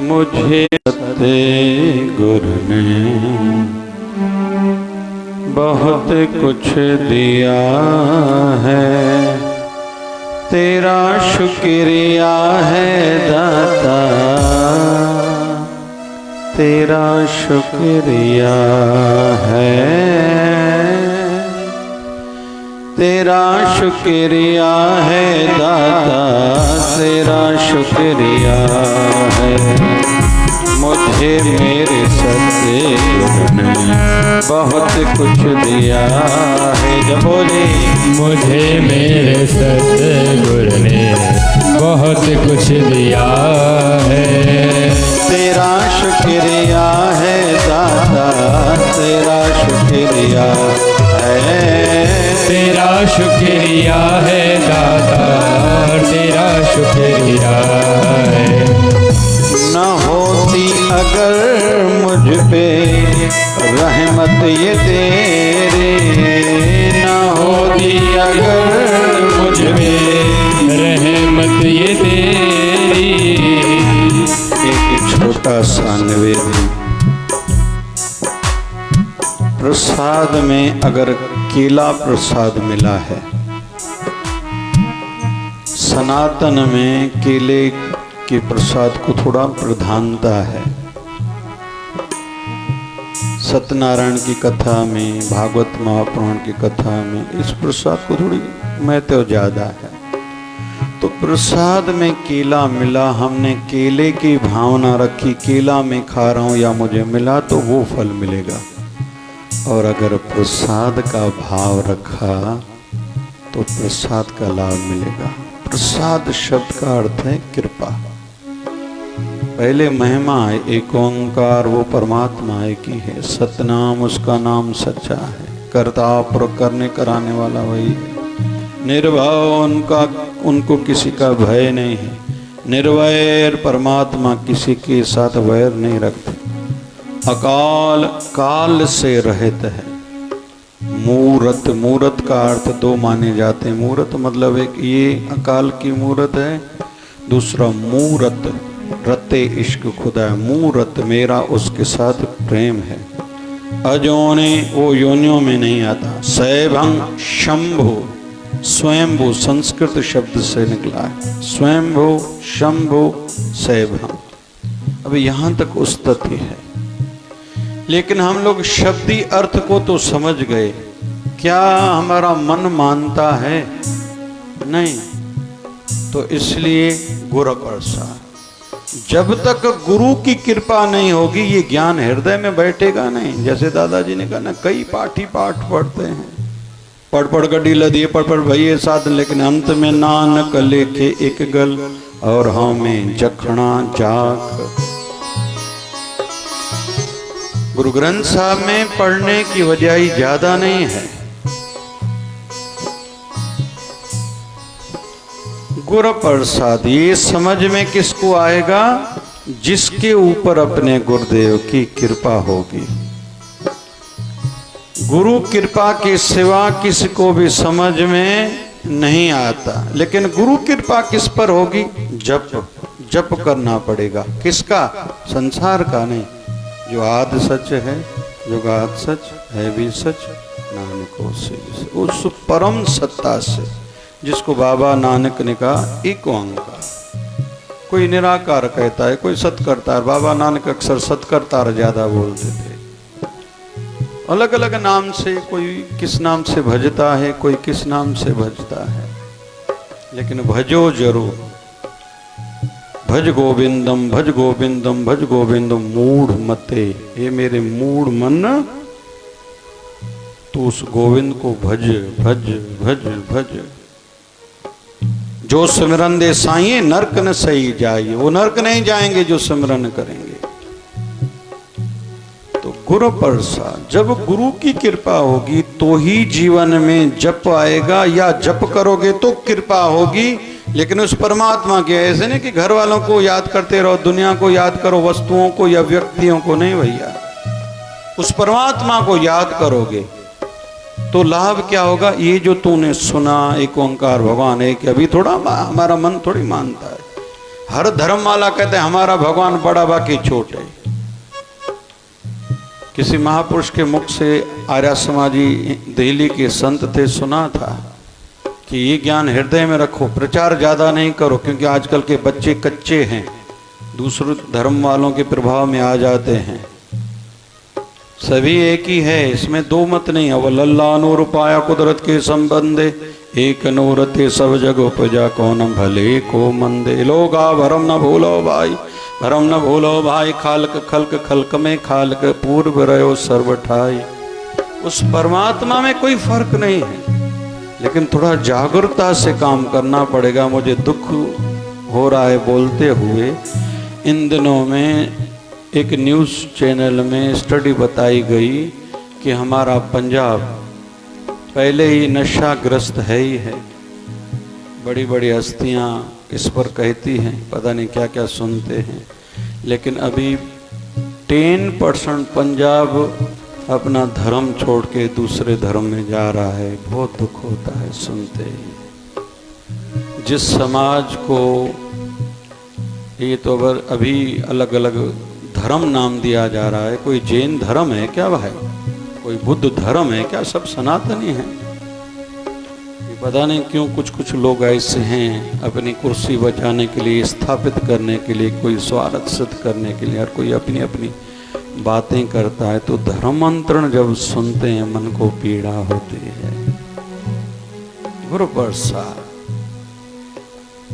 मुझे सतगुरु ने बहुत कुछ दिया है, तेरा शुक्रिया है दाता, तेरा शुक्रिया है, तेरा शुक्रिया है दाता, तेरा शुक्रिया है। मुझे मेरे सतगुरु ने बहुत कुछ दिया है। जब बोले मुझे मेरे सतगुरु ने बहुत कुछ दिया है, तेरा शुक्रिया है दाता, तेरा शुक्रिया है, तेरा शुक्रिया है दाता, तेरा शुक्रिया है। न होती अगर मुझ पे रहमत ये तेरी, न होती अगर मुझ पे रहमत ये तेरी। एक छोटा सा निवेदन, प्रसाद में अगर केला प्रसाद मिला है, सनातन में केले के प्रसाद को थोड़ा प्रधानता है। सत्यनारायण की कथा में, भागवत महापुराण की कथा में इस प्रसाद को थोड़ी महत्व ज्यादा है। तो प्रसाद में केला मिला, हमने केले की भावना रखी, केला मैं खा रहा हूं या मुझे मिला तो वो फल मिलेगा। और अगर प्रसाद का भाव रखा तो प्रसाद का लाभ मिलेगा। प्रसाद शब्द का अर्थ है कृपा। पहले महिमा है, एक ओंकार वो परमात्मा एक ही है, सतनाम उसका नाम सच्चा है, करता पर करने कराने वाला वही है, निर्भय उनको किसी का भय नहीं है, निर्वैर परमात्मा किसी के साथ वैर नहीं रखते, अकाल काल से रहित है, मूरत, मूरत का अर्थ दो माने जाते हैं। मूरत मतलब एक ये अकाल की मूरत है, दूसरा मूरत रते इश्क खुदा है, मूरत मेरा उसके साथ प्रेम है। अजोने वो योनियों में नहीं आता। सैभं शंभु, स्वयंभू संस्कृत शब्द से निकला है, स्वयंभू शंभु सैभं। अब यहाँ तक उस्तति है, लेकिन हम लोग शब्दी अर्थ को तो समझ गए, क्या हमारा मन मानता है? नहीं। तो इसलिए गुरु प्रसाद, जब तक गुरु की कृपा नहीं होगी ये ज्ञान हृदय में बैठेगा नहीं। जैसे दादाजी ने कहा ना, कई पाठी पाठ पढ़ते हैं, पढ़ पढ़ कर ढीला दिए, पढ़ पढ़ भैया साधन, लेकिन अंत में नानक लेके एक गल और हमें जखना जाक। गुरु ग्रंथ साहब में पढ़ने की वजह ज्यादा नहीं है। गुरु प्रसाद ये समझ में किसको आएगा? जिसके ऊपर अपने गुरुदेव की कृपा होगी। गुरु कृपा के सिवा किसी को भी समझ में नहीं आता। लेकिन गुरु कृपा किस पर होगी? जप, जप करना पड़ेगा। किसका? संसार का नहीं। जो आदि सच है, जो गाद सच है भी सच, नानक से उस परम सत्ता से, जिसको बाबा नानक ने कहा एक ओंकार। कोई निराकार कहता है, कोई सत करता है। बाबा नानक अक्सर सत करता ज्यादा बोलते थे। अलग अलग नाम से, कोई किस नाम से भजता है, कोई किस नाम से भजता है, लेकिन भजो जरूर। भज गोविंदम, भज गोविंदम, भज गोविंदम मूढ़ मते। ये मेरे मूढ़ मन, तू उस गोविंद को भज भज भज भज। जो सिमरन दे साइए नरक न सही जाइए। वो नरक नहीं जाएंगे जो सिमरन करेंगे। तो गुरु प्रसाद, जब गुरु की कृपा होगी तो ही जीवन में जप आएगा, या जप करोगे तो कृपा होगी। लेकिन उस परमात्मा के, ऐसे नहीं कि घर वालों को याद करते रहो, दुनिया को याद करो, वस्तुओं को या व्यक्तियों को नहीं भैया। उस परमात्मा को याद करोगे तो लाभ क्या होगा? ये जो तूने सुना एक ओंकार भगवान है कि अभी थोड़ा हमारा मन थोड़ी मानता है। हर धर्म वाला कहते हैं हमारा भगवान बड़ा बाकी छोटे। किसी महापुरुष के मुख से आर्य समाजी दिल्ली के संत थे, सुना था कि ये ज्ञान हृदय में रखो, प्रचार ज्यादा नहीं करो, क्योंकि आजकल के बच्चे कच्चे हैं, दूसरे धर्म वालों के प्रभाव में आ जाते हैं। सभी एक ही है, इसमें दो मत नहीं है। वह लल्ला नूर पाया कुदरत के संबंधे, एक नूरते सब जग उपजा कौन भले को मंदे। लोग आ भरम न भूलो भाई, भरम न भूलो भाई, खालक खल्क खल्क में खालक पूर्व रहो सर्वठाई। उस परमात्मा में कोई फर्क नहीं है, लेकिन थोड़ा जागरूकता से काम करना पड़ेगा। मुझे दुख हो रहा है बोलते हुए, इन दिनों में एक न्यूज़ चैनल में स्टडी बताई गई कि हमारा पंजाब पहले ही नशाग्रस्त है ही है। बड़ी बड़ी हस्तियां इस पर कहती हैं, पता नहीं क्या क्या सुनते हैं, लेकिन अभी 10% पंजाब अपना धर्म छोड़ के दूसरे धर्म में जा रहा है। बहुत दुख होता है सुनते ही। जिस समाज को ये तो अभी अलग अलग धर्म नाम दिया जा रहा है, कोई जैन धर्म है क्या भाई, कोई बुद्ध धर्म है क्या, सब सनातनी है। ये पता नहीं क्यों कुछ कुछ लोग ऐसे हैं, अपनी कुर्सी बचाने के लिए, स्थापित करने के लिए, कोई स्वार्थ सिद्ध करने के लिए, हर कोई अपनी अपनी बातें करता है। तो धर्मांतरण जब सुनते हैं मन को पीड़ा होती है। गुरु प्रसाद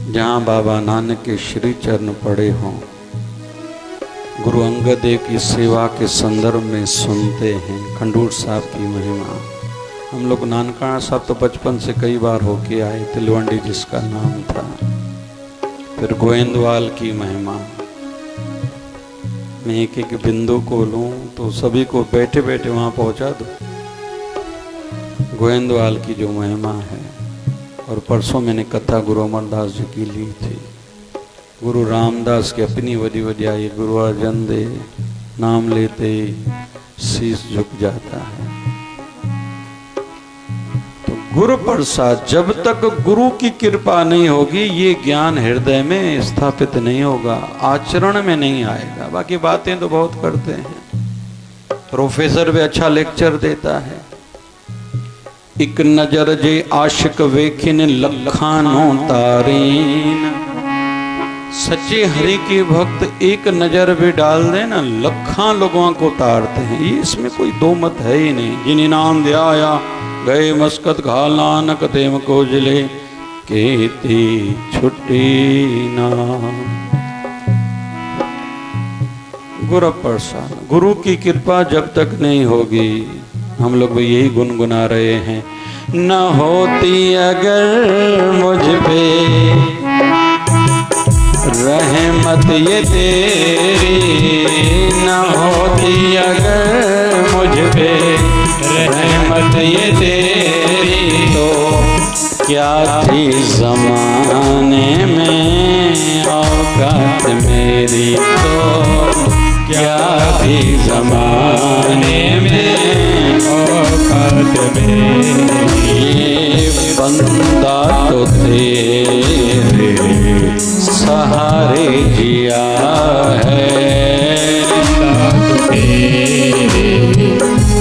जहाँ बाबा नानक के श्री चरण पड़े हों, गुरु अंगद देव की सेवा के संदर्भ में सुनते हैं खंडूर साहब की महिमा। हम लोग नानकाना साहब तो बचपन से कई बार होके आए, तिलवंडी जिसका नाम था। फिर गोविंदवाल की महिमा, मैं एक एक बिंदु को लूँ तो सभी को बैठे बैठे वहाँ पहुँचा दो। गोविंदवाल की जो महिमा है, और परसों मैंने कथा गुरु अमरदास जी की ली थी। गुरु रामदास की अपनी वडी वडियाई, गुरु अर्जन देव नाम लेते ही शीश झुक जाता है। तो गुरु प्रसाद, जब तक गुरु की कृपा नहीं होगी ये ज्ञान हृदय में स्थापित नहीं होगा, आचरण में नहीं आएगा। बाकी बातें तो बहुत करते हैं, प्रोफेसर भी अच्छा लेक्चर देता है। एक नजर जे आशिक वेखिन लखानों तारीन। सच्चे हरि के भक्त एक नजर भी डाल दे ना, लखां लोगों को तारते हैं। ये इसमें कोई दो मत है ही नहीं। जिन नाम दिया गए मस्कत घाल नानक तेम को जिले केती छुट्टी ना। गुरु प्रसाद, गुरु की कृपा जब तक नहीं होगी, हम लोग भी यही गुनगुना रहे हैं। न होती अगर मुझ पे रहमत ये तेरी, न होती अगर मुझ पे रहमत ये तेरी, तो क्या थी ज़माने में औकात मेरी, तो क्या थी ज़माने में औकात मेरी। ये बंदा तो तेरे सहारे जिया है, तो तेरे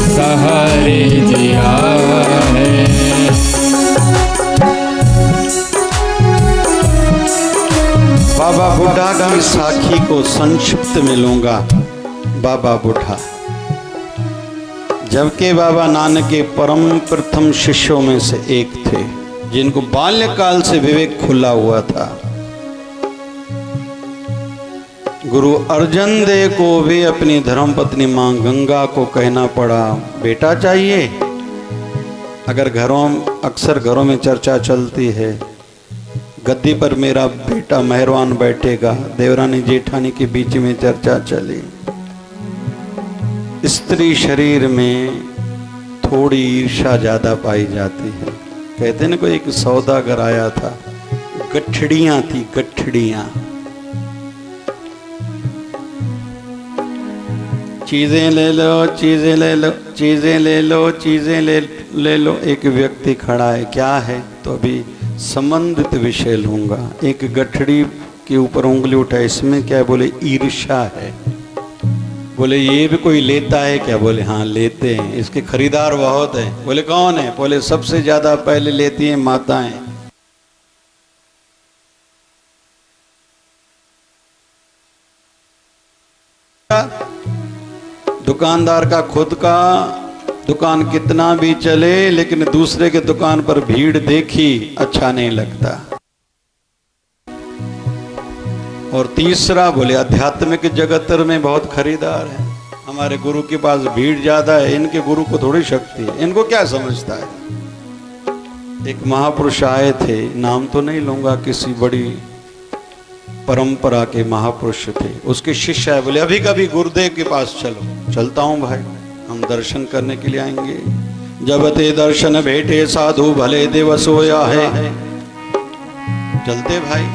सहारे जिया है। बाबा बुढ़ा की साखी को संक्षिप्त में लूंगा। बाबा बुढ़ा, जबकि बाबा नानक के परम प्रथम शिष्यों में से एक थे, जिनको बाल्यकाल से विवेक खुला हुआ था। गुरु अर्जन देव को भी अपनी धर्मपत्नी मां गंगा को कहना पड़ा, बेटा चाहिए। अगर अक्सर घरों में चर्चा चलती है, गद्दी पर मेरा बेटा मेहरबान बैठेगा, देवरानी जेठानी के बीच में चर्चा चली। स्त्री शरीर में थोड़ी ईर्ष्या ज्यादा पाई जाती है। कहते ना, कोई एक सौदागर आया था, गठड़ियां थी, गठड़ियां। चीजें ले लो, चीजें ले लो, चीजें ले लो, चीजें ले लो। एक व्यक्ति खड़ा है, क्या है? तो अभी संबंधित विषय लूंगा। एक गठड़ी इसके ऊपर उंगली उठाए, इसमें क्या है? बोले ईर्ष्या है। बोले ये भी कोई लेता है क्या? बोले हाँ लेते हैं, इसके खरीदार बहुत हैं। बोले कौन है? बोले सबसे ज्यादा पहले लेती हैं माताएं। दुकानदार का खुद का दुकान कितना भी चले, लेकिन दूसरे के दुकान पर भीड़ देखी अच्छा नहीं लगता। और तीसरा बोले आध्यात्मिक जगत में बहुत खरीदार है। हमारे गुरु के पास भीड़ ज्यादा है, इनके गुरु को थोड़ी शक्ति है, इनको क्या समझता है। एक महापुरुष आए थे, नाम तो नहीं लूंगा, किसी बड़ी परंपरा के महापुरुष थे। उसके शिष्य है, बोले अभी कभी गुरुदेव के पास चलो। चलता हूं भाई, हम दर्शन करने के लिए आएंगे। जब ते दर्शन भेटे साधु भले दिवस होया है। चलते भाई,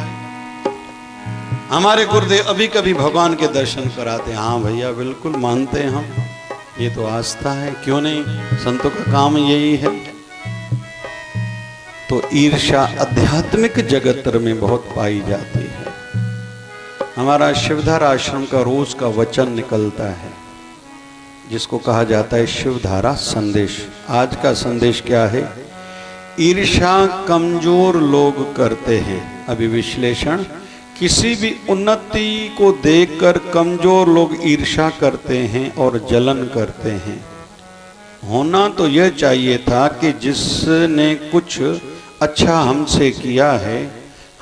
हमारे गुरुदेव अभी कभी भगवान के दर्शन कराते हैं। हाँ भैया बिल्कुल मानते हैं हम, ये तो आस्था है, क्यों नहीं, संतों का काम यही है। तो ईर्ष्या आध्यात्मिक जगत में बहुत पाई जाती है। हमारा शिवधारा आश्रम का रोज का वचन निकलता है, जिसको कहा जाता है शिवधारा संदेश। आज का संदेश क्या है? ईर्ष्या कमजोर लोग करते हैं। अभी विश्लेषण, किसी भी उन्नति को देखकर कमजोर लोग ईर्ष्या करते हैं और जलन करते हैं। होना तो यह चाहिए था कि जिसने कुछ अच्छा हमसे किया है,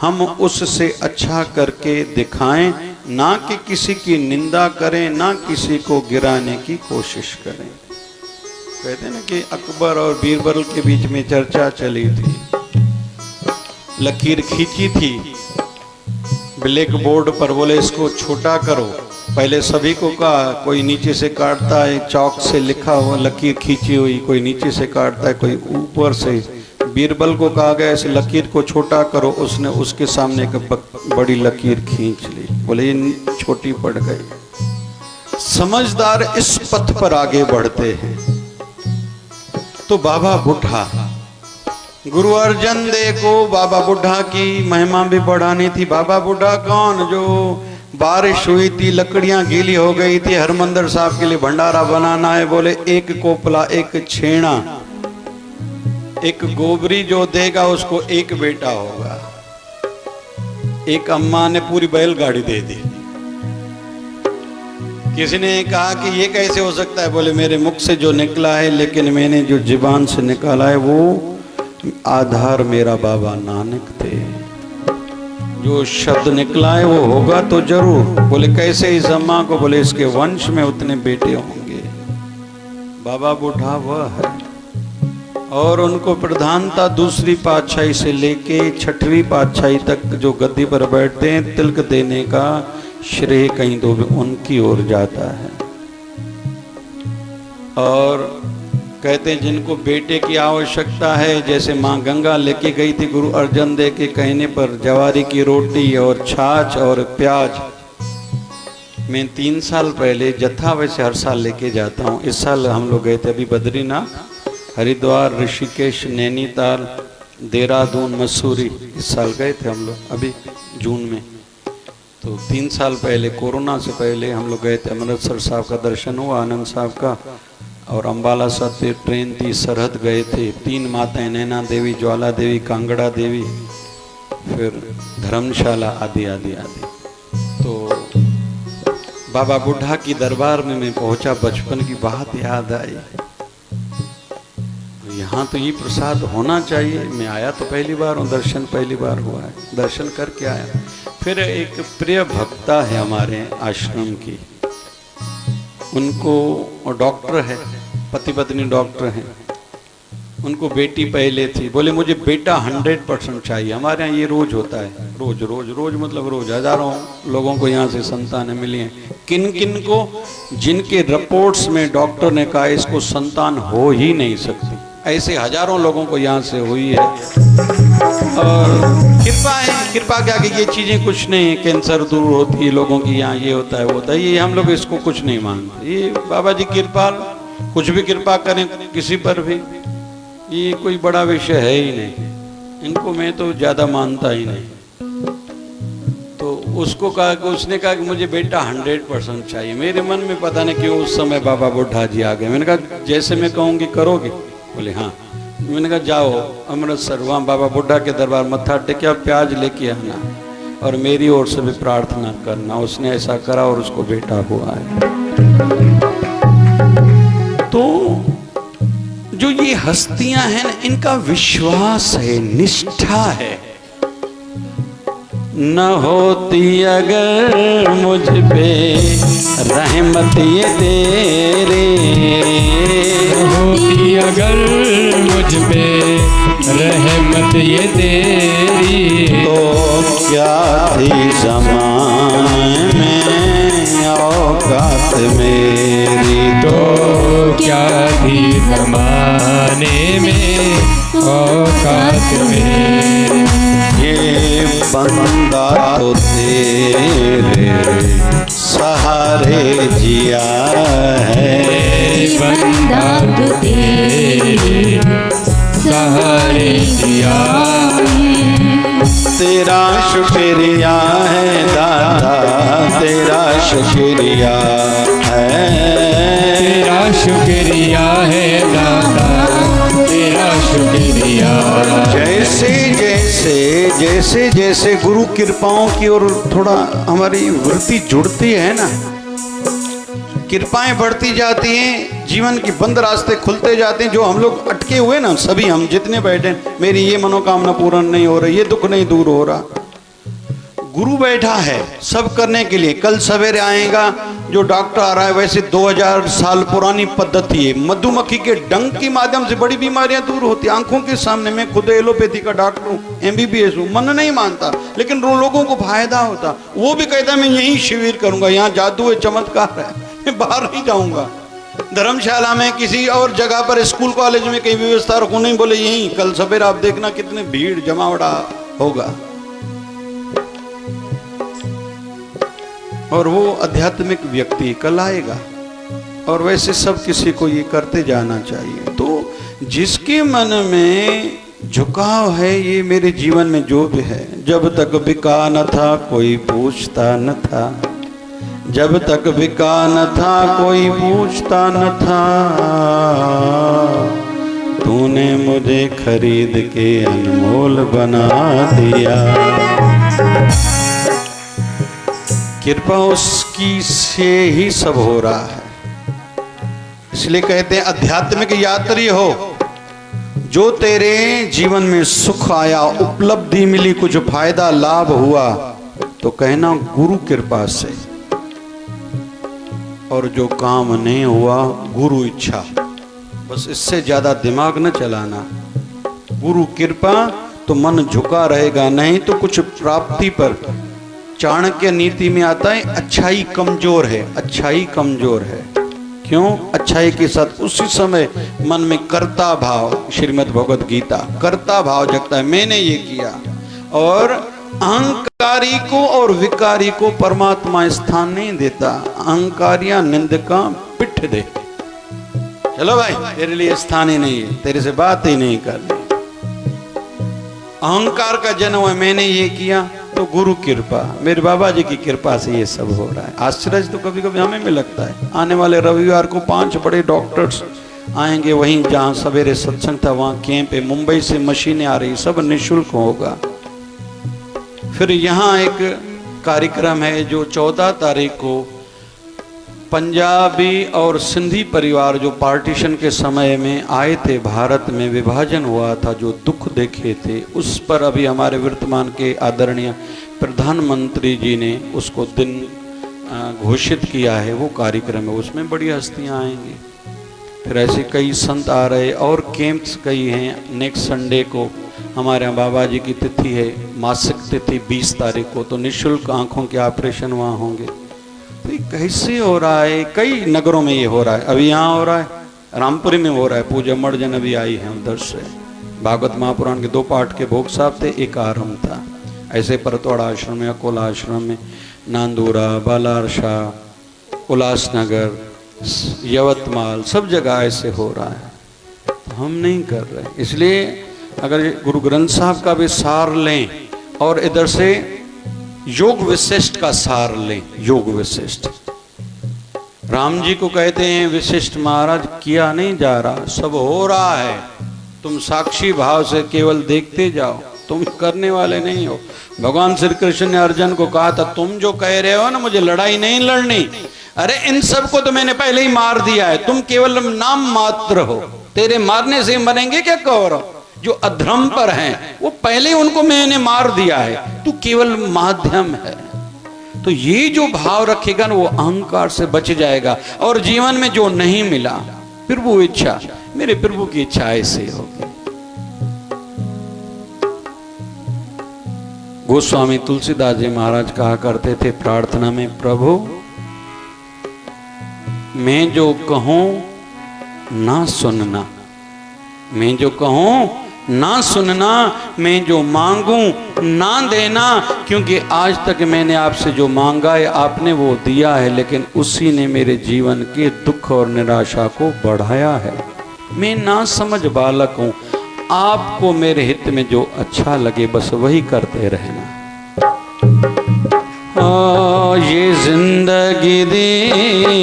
हम उससे अच्छा करके दिखाएं, ना कि किसी की निंदा करें, ना किसी को गिराने की कोशिश करें। कहते हैं ना कि अकबर और बीरबल के बीच में चर्चा चली थी, लकीर खींची थी ब्लैक बोर्ड पर। बोले इसको छोटा करो। पहले सभी को कहा, कोई नीचे से काटता है, चौक से लिखा हुआ लकीर खींची हुई, कोई नीचे से काटता है, कोई ऊपर से। बीरबल को कहा गया इस लकीर को छोटा करो, उसने उसके सामने एक बड़ी लकीर खींच ली। बोले ये छोटी पड़ गई। समझदार इस पथ पर आगे बढ़ते हैं। तो बाबा बुढ़ा, गुरु अर्जन देव को बाबा बुढ़ा की महिमा भी बढ़ानी थी। बाबा बुढ़ा कौन? जो बारिश हुई थी, लकड़ियां गीली हो गई थी, हरमंदिर साहब के लिए भंडारा बनाना है। बोले एक कोपला, एक छेना, एक गोबरी जो देगा उसको एक बेटा होगा। एक अम्मा ने पूरी बैलगाड़ी दे दी। किसी ने कहा कि ये कैसे हो सकता है? बोले मेरे मुख से जो निकला है, लेकिन मैंने जो जुबान से निकाला है वो आधार मेरा बाबा नानक थे। जो शब्द निकला है वो होगा तो जरूर। बोले कैसे इस अम्मा को? बोले इसके वंश में उतने बेटे होंगे। बाबा बुढ़ा वह है, और उनको प्रधानता दूसरी पातशाही से लेके छठवीं पातशाही तक जो गद्दी पर बैठते हैं, तिलक देने का श्रेय कहीं तो भी उनकी ओर जाता है। और कहते हैं जिनको बेटे की आवश्यकता है, जैसे माँ गंगा लेके गई थी गुरु अर्जन देव के कहने पर, जवारी की रोटी और छाछ और प्याज। मैं 3 साल पहले जत्था वैसे हर साल लेके जाता हूँ। इस साल हम लोग गए थे अभी बद्रीनाथ, हरिद्वार, ऋषिकेश, नैनीताल, देहरादून, मसूरी। इस साल गए थे हम लोग अभी जून में। तो 3 साल पहले कोरोना से पहले हम लोग गए थे। अमृतसर साहब का दर्शन हुआ, आनंद साहब का, और अम्बाला से ट्रेन थी, सरहद गए थे। 3 माताएं, नैना देवी, ज्वाला देवी, कांगड़ा देवी, फिर धर्मशाला आदि आदि आदि। तो बाबा बुढ़ा की दरबार में मैं पहुंचा, बचपन की बात याद आई। यहाँ तो ये प्रसाद होना चाहिए। मैं आया तो पहली बार हूँ, दर्शन पहली बार हुआ है, दर्शन करके आया। फिर एक प्रिय भक्ता है हमारे आश्रम की, उनको डॉक्टर है, पति पत्नी डॉक्टर हैं। उनको बेटी पहले थी। बोले मुझे बेटा 100% चाहिए। हमारे यहाँ ये रोज होता है, रोज रोज रोज मतलब रोज हजारों लोगों को यहाँ से संतानें मिली हैं। किन किन को? जिनके रिपोर्ट्स में डॉक्टर ने कहा इसको संतान हो ही नहीं सकती, ऐसे हजारों लोगों को यहाँ से हुई है। और कृपा है, कृपा क्या कि ये चीज़ें कुछ नहीं है, कैंसर दूर होती है लोगों की, यहाँ ये होता है वो होता है, ये हम लोग इसको कुछ नहीं मानते। ये बाबा जी कृपा, कुछ भी कृपा करें किसी पर भी, ये कोई बड़ा विषय है ही नहीं। इनको मैं तो ज़्यादा मानता ही नहीं। तो उसको कहा कि उसने कहा कि मुझे बेटा 100% चाहिए। मेरे मन में पता नहीं क्यों उस समय बाबा बुढ़ा जी आ गए। मैंने कहा जैसे मैं कहूँगी करोगे? बोले हाँ। मैंने कहा जाओ अमृतसर, वहाँ बाबा बुढ़ा के दरबार मत्था टेकिया, प्याज लेके आना और मेरी ओर से भी प्रार्थना करना। उसने ऐसा करा और उसको बेटा हुआ है। तो जो ये हस्तियां हैं ना, इनका विश्वास है, निष्ठा है। न होती अगर मुझ पे रहमत ये तेरे, न होती अगर मुझ पे रहमत ये तेरी, तो क्या थी ज़माने में औकात मेरी, तो क्या थी ज़माने में औकात मेरी। ये बंदा तो तेरे सहारे जिया है, बंदा तो तेरे सहारे जिया है। तेरा शुक्रिया है दादा, तेरा शुक्रिया है, तेरा शुक्रिया है दादा, तेरा शुक्रिया। जैसे जैसे जैसे जैसे गुरु कृपाओं की ओर थोड़ा हमारी वृत्ति जुड़ती है ना, कृपाएं बढ़ती जाती हैं, जीवन की बंद रास्ते खुलते जाते हैं। जो हम लोग अटके हुए ना, सभी हम जितने बैठे, मेरी ये मनोकामना पूर्ण नहीं हो रही, ये दुख नहीं दूर हो रहा, गुरु बैठा है सब करने के लिए। कल सवेरे आएगा जो डॉक्टर आ रहा है, वैसे 2000 साल पुरानी पद्धति है, मधुमक्खी के डंक के माध्यम से बड़ी बीमारियां दूर होती। आंखों के सामने मैं खुद एलोपैथी का डॉक्टर हूँ, MBBS हूँ, मन नहीं मानता, लेकिन लोगों को फायदा होता। वो भी कहता मैं यही शिविर करूंगा, यहाँ जादू है, चमत्कार है, मैं बाहर नहीं जाऊंगा। धर्मशाला में किसी और जगह पर, स्कूल कॉलेज में कहीं व्यवस्था रखू, नहीं बोले यही कल सवेरे आप देखना कितने भीड़ जमावड़ा होगा। और वो आध्यात्मिक व्यक्ति कल आएगा। और वैसे सब किसी को ये करते जाना चाहिए। तो जिसके मन में झुकाव है, ये मेरे जीवन में जो भी है, जब तक बिका न था कोई पूछता न था, जब तक बिका न था कोई पूछता न था, तूने मुझे खरीद के अनमोल बना दिया। कृपा उसकी से ही सब हो रहा है। इसलिए कहते हैं आध्यात्मिक यात्री हो। जो तेरे जीवन में सुख आया, उपलब्धि मिली, कुछ फायदा लाभ हुआ, तो कहना गुरु कृपा से। और जो काम नहीं हुआ, गुरु इच्छा। बस इससे ज्यादा दिमाग न चलाना। गुरु कृपा तो मन झुका रहेगा, नहीं तो कुछ प्राप्ति पर। चाणक्य नीति में आता है अच्छाई कमजोर है, अच्छाई कमजोर है। क्यों? अच्छाई के साथ उसी समय मन में कर्ता भाव, श्रीमद् भगवद गीता, कर्ता भाव जगता है, मैंने ये किया। और अहंकारी को और विकारी को परमात्मा स्थान नहीं देता। अहंकारिया निंदका पिठ दे, चलो भाई तेरे लिए स्थान ही नहीं है, तेरे से बात ही नहीं करनी। अहंकार का जन्म है, मैंने ये किया, तो गुरु कृपा, मेरे बाबा जी की कृपा से ये सब हो रहा है। आश्चर्य तो कभी कभी हमें भी लगता है। आने वाले रविवार को 5 बड़े डॉक्टर्स आएंगे, वहीं जहाँ सवेरे सत्संग था वहाँ कैंप है, मुंबई से मशीनें आ रही, सब निःशुल्क होगा। फिर यहाँ एक कार्यक्रम है जो 14 तारीख को पंजाबी और सिंधी परिवार जो पार्टीशन के समय में आए थे, भारत में विभाजन हुआ था, जो दुख देखे थे, उस पर अभी हमारे वर्तमान के आदरणीय प्रधानमंत्री जी ने उसको दिन घोषित किया है। वो कार्यक्रम है, उसमें बड़ी हस्तियां आएंगी। फिर ऐसे कई संत आ रहे और कैंप्स कई हैं। नेक्स्ट संडे को हमारे यहाँ बाबा जी की तिथि है, मासिक तिथि 20 तारीख को, तो निःशुल्क आँखों के ऑपरेशन वहाँ होंगे। तो कैसे हो रहा है? कई नगरों में ये हो रहा है। अभी यहाँ हो रहा है, रामपुरी में हो रहा है। पूजा मर्जन अभी आई है उधर से। भागवत महापुराण के 2 पाठ के भोग साहब थे, एक आरंभ था। ऐसे परतवाड़ा आश्रम में, अकोला आश्रम में, नांदूरा, बालारशा, उल्लासनगर, यवतमाल, सब जगह ऐसे हो रहा है। तो हम नहीं कर रहे। इसलिए अगर गुरु ग्रंथ साहब का भी सार लें और इधर से योग विशिष्ट का सार लें। योग विशिष्ट राम जी को कहते हैं विशिष्ट महाराज किया नहीं जा रहा, सब हो रहा है, तुम साक्षी भाव से केवल देखते जाओ, तुम करने वाले नहीं हो। भगवान श्री कृष्ण ने अर्जुन को कहा था तुम जो कह रहे हो ना मुझे लड़ाई नहीं लड़नी, अरे इन सबको तो मैंने पहले ही मार दिया है, तुम केवल नाम मात्र हो, तेरे मारने से मरेंगे क्या कौरव? जो अधर्म पर हैं वो पहले ही उनको मैंने मार दिया है, तू केवल माध्यम है। तो ये जो भाव रखेगा ना वो अहंकार से बच जाएगा। और जीवन में जो नहीं मिला फिर वो इच्छा, मेरे प्रभु की इच्छा ऐसे होगी। गोस्वामी तुलसीदास जी महाराज कहा करते थे प्रार्थना में, प्रभु मैं जो कहूं ना सुनना, मैं जो कहूं ना सुनना, मैं जो मांगूं ना देना, क्योंकि आज तक मैंने आपसे जो मांगा है आपने वो दिया है, लेकिन उसी ने मेरे जीवन के दुख और निराशा को बढ़ाया है। मैं ना समझ बालक हूं, आपको मेरे हित में जो अच्छा लगे बस वही करते रहना। ये जिंदगी दी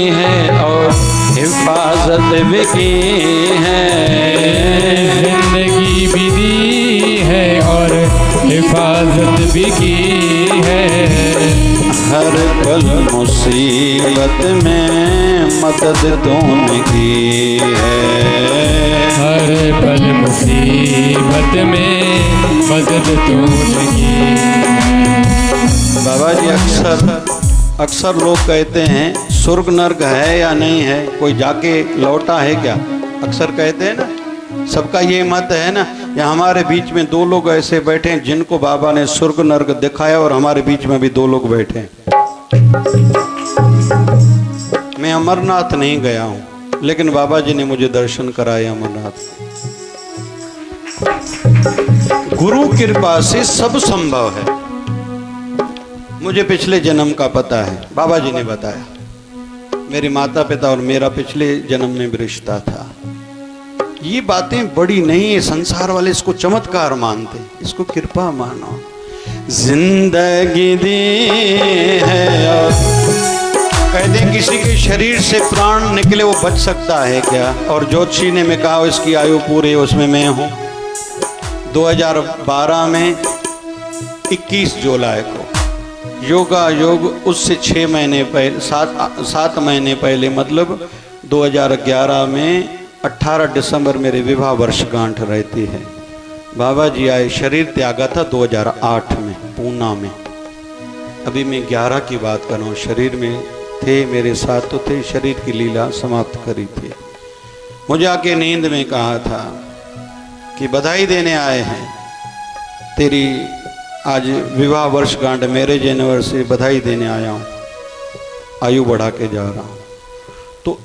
है और हिफाजत भी की है, जिंदगी भी दी है और हिफाजत भी की है। हर पल मुसीबत में मदद तूने की है, हर पल मुसीबत में मदद तूने की। बाबा जी अक्सर लोग कहते हैं स्वर्ग नर्क है या नहीं है, कोई जाके लौटा है क्या, अक्सर कहते हैं ना, सबका ये मत है ना। या हमारे बीच में दो लोग ऐसे बैठे हैं जिनको बाबा ने स्वर्ग नर्क दिखाया, और हमारे बीच में भी दो लोग बैठे हैं। मैं अमरनाथ नहीं गया हूं, लेकिन बाबा जी ने मुझे दर्शन कराए अमरनाथ। गुरु कृपा से सब संभव है। मुझे पिछले जन्म का पता है, बाबा जी ने बताया। मेरे माता पिता और मेरा पिछले जन्म में भी रिश्ता था। ये बातें बड़ी नहीं है, संसार वाले इसको चमत्कार मानते, इसको कृपा मानो। जिंदगी दी है और कहते किसी के शरीर से प्राण निकले वो बच सकता है क्या? और ज्योतिषी ने मैं कहा इसकी आयु पूरी, उसमें मैं हूँ। 2012 में 21 जुलाई को योगा योग, उससे 6 महीने पहले 7 महीने पहले मतलब 2011 में 18 दिसंबर मेरे विवाह वर्षगांठ रहती है। बाबा जी आए, शरीर त्यागा था 2008 में पूना में। अभी मैं 11 की बात कर रहा हूँ, शरीर में थे, मेरे साथ तो थे, शरीर की लीला समाप्त करी थी। मुझे आके नींद में कहा था कि बधाई देने आए हैं, तेरी आज विवाह वर्षगांठ, मैरिज एनिवर्सरी, बधाई देने आया हूँ, आयु बढ़ा के जा रहा हूँ। तो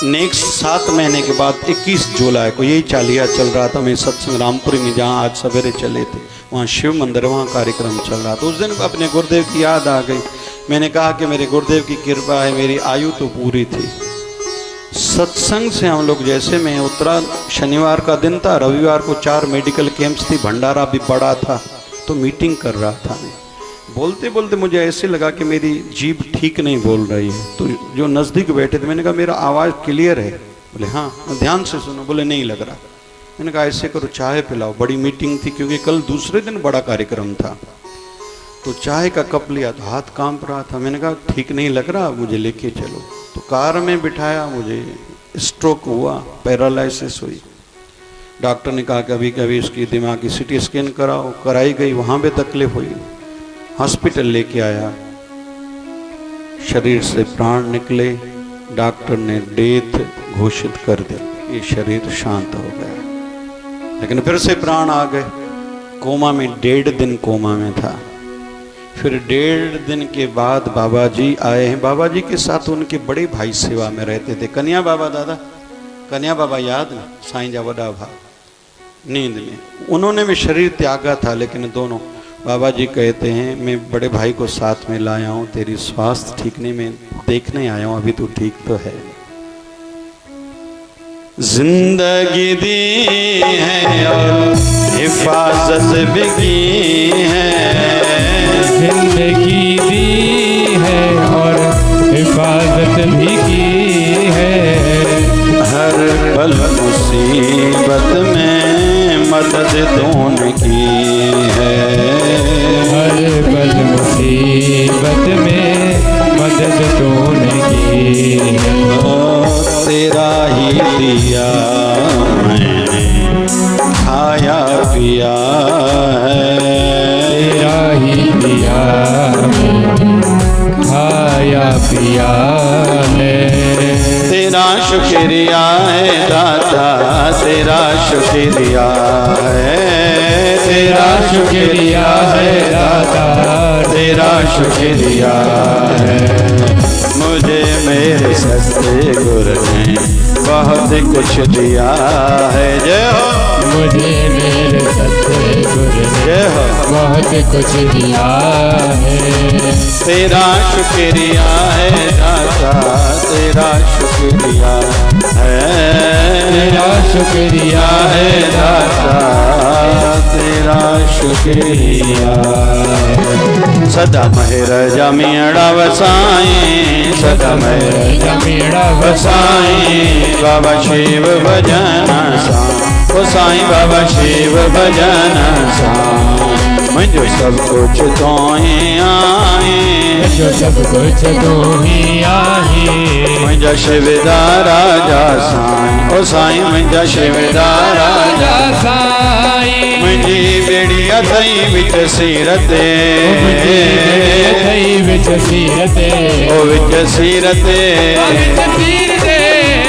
नेक्स्ट 7 महीने के बाद 21 जुलाई को यही चालिया चल रहा था। मैं सत्संग रामपुरी में जहाँ आज सवेरे चले थे, वहाँ शिव मंदिर, वहाँ कार्यक्रम चल रहा था। उस दिन अपने गुरुदेव की याद आ गई। मैंने कहा कि मेरे गुरुदेव की कृपा है, मेरी आयु तो पूरी थी। सत्संग से हम लोग जैसे मैं उतरा, शनिवार का दिन था, रविवार को 4 मेडिकल कैंप्स थी, भंडारा भी बड़ा था, तो मीटिंग कर रहा था मैं। बोलते बोलते मुझे ऐसे लगा कि मेरी जीभ ठीक नहीं बोल रही है। तो जो नज़दीक बैठे थे, मैंने कहा मेरा आवाज़ क्लियर है? बोले हाँ। ध्यान से सुनो। बोले नहीं लग रहा। मैंने कहा ऐसे करो, चाय पिलाओ, बड़ी मीटिंग थी, क्योंकि कल दूसरे दिन बड़ा कार्यक्रम था। तो चाय का कप लिया तो हाथ कांप रहा था। मैंने कहा ठीक नहीं लग रहा, मुझे लेके चलो। तो कार में बिठाया, मुझे स्ट्रोक हुआ, पैरालिसिस हुई। डॉक्टर ने कहा कभी कभी उसकी दिमाग की CT स्कैन कराओ, कराई गई, वहाँ पे तकलीफ हुई, हॉस्पिटल लेके आया, शरीर से प्राण निकले, डॉक्टर ने डेथ घोषित कर दिया, ये शरीर शांत हो गया। लेकिन फिर से प्राण आ गए। कोमा में 1.5 दिन कोमा में था। फिर 1.5 दिन के बाद बाबा जी आए हैं। बाबा जी के साथ उनके बड़े भाई सेवा में रहते थे, कन्या बाबा, दादा कन्या बाबा, याद ना, साईं जा वड़ा भा। नींद में उन्होंने भी शरीर त्यागा था, लेकिन दोनों बाबा जी कहते हैं मैं बड़े भाई को साथ में लाया हूँ, तेरी स्वास्थ्य ठीक नहीं, मैं देखने आया हूँ, अभी तो ठीक तो है। जिंदगी दी है और हिफाजत भी की है, जिंदगी दी है और हिफाजत भी की है। हर पल मुसीबत में मदद तूने की है। हर पल मुसीबत में मदद तूने की है। तेरा ही दिया मैंने खाया पिया है। तेरा ही दिया खाया पिया है। तेरा शुक्रिया है दाता, तेरा शुक्रिया है। तेरा शुक्रिया है दाता, तेरा शुक्रिया है। मुझे मेरे सतगुरु ने बहुत कुछ दिया है। जय हो। मुझे मेरे सतगुरु ने जय हो। बहुत कुछ दिया है। तेरा शुक्रिया है दाता, तेरा शुक्रिया है। तेरा शुक्रिया है दाता, तेरा शुक्रिया है। सदा मेहर जमीड़ा वसाए, सदा मेहर जमीड़ा वसाए। बाबा शिव भजन सा, ओ साईं बाबा शिव भजन सा। मुझो सब कुछ तो ही आए, जो सब कुछ तू ही आहे। मुझा शिवदार राजा साईं, ओ साईं मुझा शिवदार राजा साईं। मुझी बेड़िया थई विच सीरते, थई विच सीरते, ओ विच सीरते।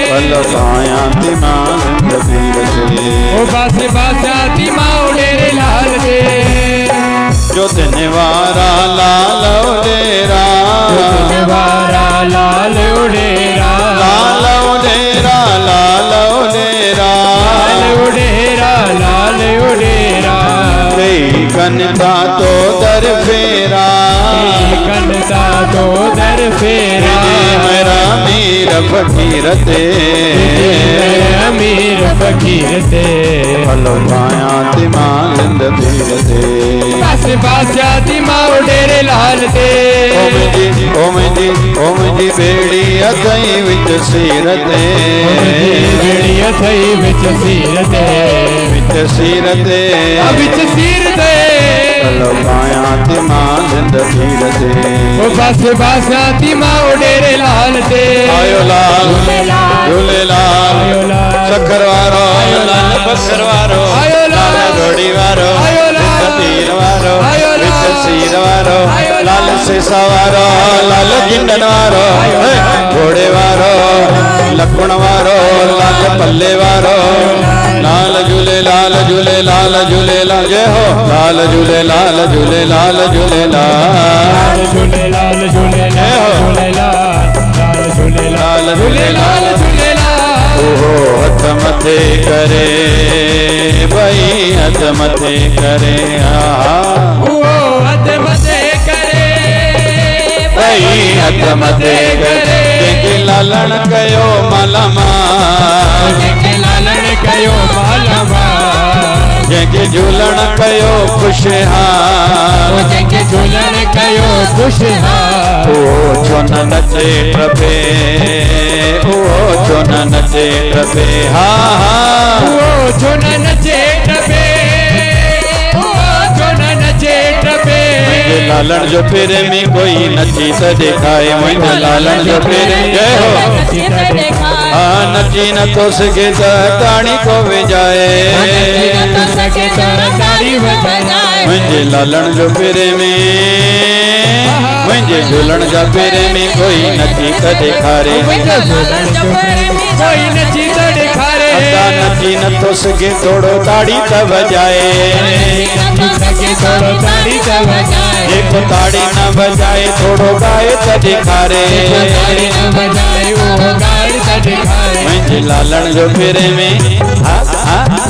पल पाया दिमाग तीरते, ओ बासे बासाती माँ डेरे लाल दे। जो निवारा लाल उडेरा, निवारा लाल उडेरा, लाल उडेरा, लाल उडेरा, लाल उडेरा, लाल उडेरा। कई कनता तो दर फेरा, कनता तो दर फेरा। मेरा मीर फकीरते, अमीर फकीर ते। पल पाया दिमाग तीरते। पासे बासाती माँ डेरे लाल दे। ओ मुझी बेड़ी अथई विच सीरते, बेड़िया थई विच सीरते, विच सीरते। विच सीरते। पल पाया दिमाग तीरते। ओ पासे बासाती माँ डेरे लाल दे। आयो लाल झूलेलाल, आयो लाल, सखर वारो लाल बसर वारो, आयो लाल, लाल घोड़ी वारो, आयो लाल, विच तीर वारो, आयो लाल, विच सीर वारो, आयो लाल लाल, सीसा वारो, लाल जिंदन वारो, घोड़े वारो, लखुण वारो, लाल पल्ले वारो। लाल झूले लाल झूले लाल झूले लाल। जय हो। लाल झूले लाल झूले लाल झूले लाल। झूले लाल झूले लाल झूले लाल, लाल झूले लाल झूले लाल झूले लाल। ओहो हथ मथे करे भाई, हथ मथे करे ओ हथ मथे करे भाई, हथ मथे करे। जंहिंखे लालण कयो मालामा, जंहिंखे लालण कयो मालामा, जंहिंखे झूलण कयो ख़ुशहाल, जंहिंखे झूलण कयो ख़ुशहाल। ओ छो न नचे टपे, ओ छो न नचे टपे। हा हा ओ छो न नचे टपे, ओ छो न नचे टपे। मुंहिंजे लालण जो पेरे में कोई नची त ॾेखारे, मुंहिंजे लालण जो पेरे। जय हो। हाँ नची न तो सघे त ताणी को विजाए, मुंहिंजे लालण जो पेरे में, मुंहिंजे झूलण जा पेरे में कोई नची त ॾेखारे। कोई नची त ॾेखारे। अदा नची न तो सघे थोड़ो ताड़ी त वजाए, थोड़ो ताड़ी त वजाए। जेको ताड़ी न बजाए थोड़ो गाए त ॾेखारे, ताड़ी न बजाए वो गाए त ॾेखारे। मुंहिंजे लालण जो पेरे में हा हा हा